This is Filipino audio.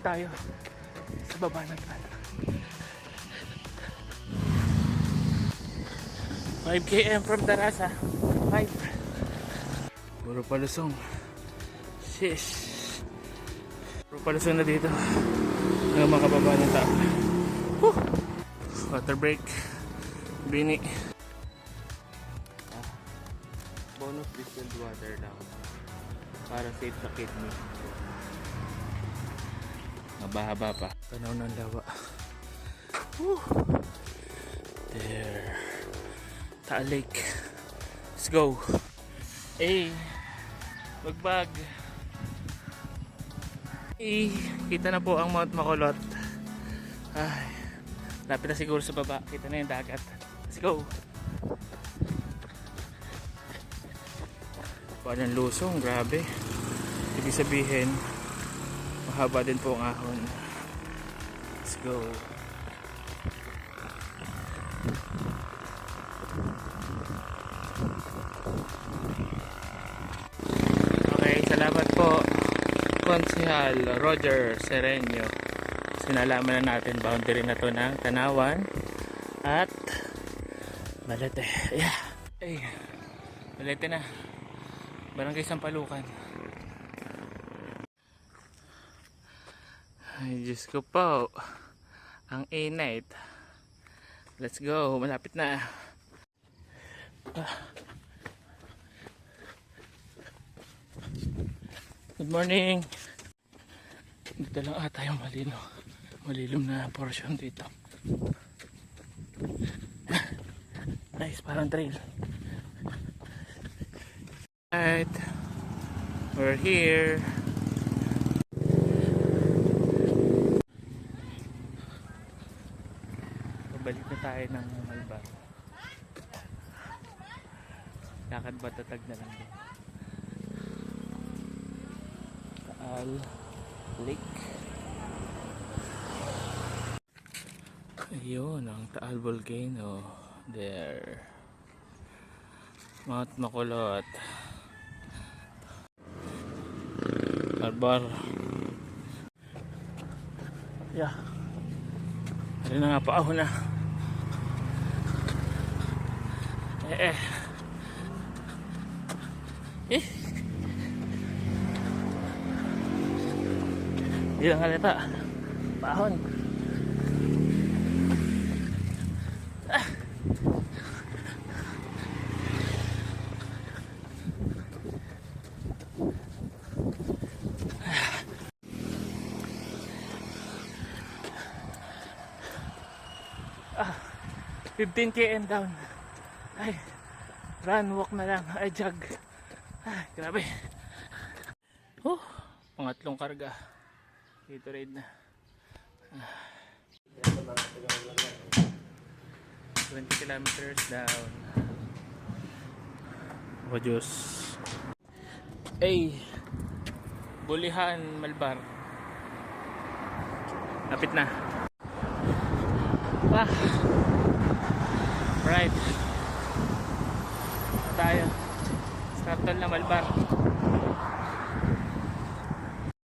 tayo sa baba ng tal. 5 km from Darasa. 5. Puro palusong. Shish. Puro palusong na dito. Ngayon makababa ng tal. Water break. Bini. Bonus distilled water lang. Para safe sa kidney. Mabahaba pa. Tanaw ng lawa. There. Taal Lake. Let's go. Hey. Magbag. Hey. Kita na po ang Mount Makulot. Ay. Lapit na siguro sa baba. Kita na yung dagat. Let's go. Parang lusong. Grabe. Ibig sabihin mahaba din po ang ahon. Let's go. Okay, salamat po Konsehal Roger Sereño. Sinalaman na natin boundary na to ng Tanawan at Balete. Yeah. Ay, Balete na. Barangay Sampalukan. Ay, Diyos ko po. Ang init. Let's go. Malapit na. Good morning. Dito lang ata yung malilim na portion dito. Nice, parang trail. Right. We're here. Balik na tayo ng Malbar. Lakad ba tatag na lang din. Taal Lake. Ayun ang Taal Volcano. There. Mount Makulot. Malbar. Yeah. Ano na nga pa ako na. Hindi lang halata. Paahon. Ah. 15 km down. Ay, run, walk na lang. Ay, jog. Ay, grabe. Pangatlong karga. Gatorade na. 20 kilometers down. Oh, Diyos. Ay, Bulihan, Malbar. Lapit na. Right. Tayo. Startol na Malbar.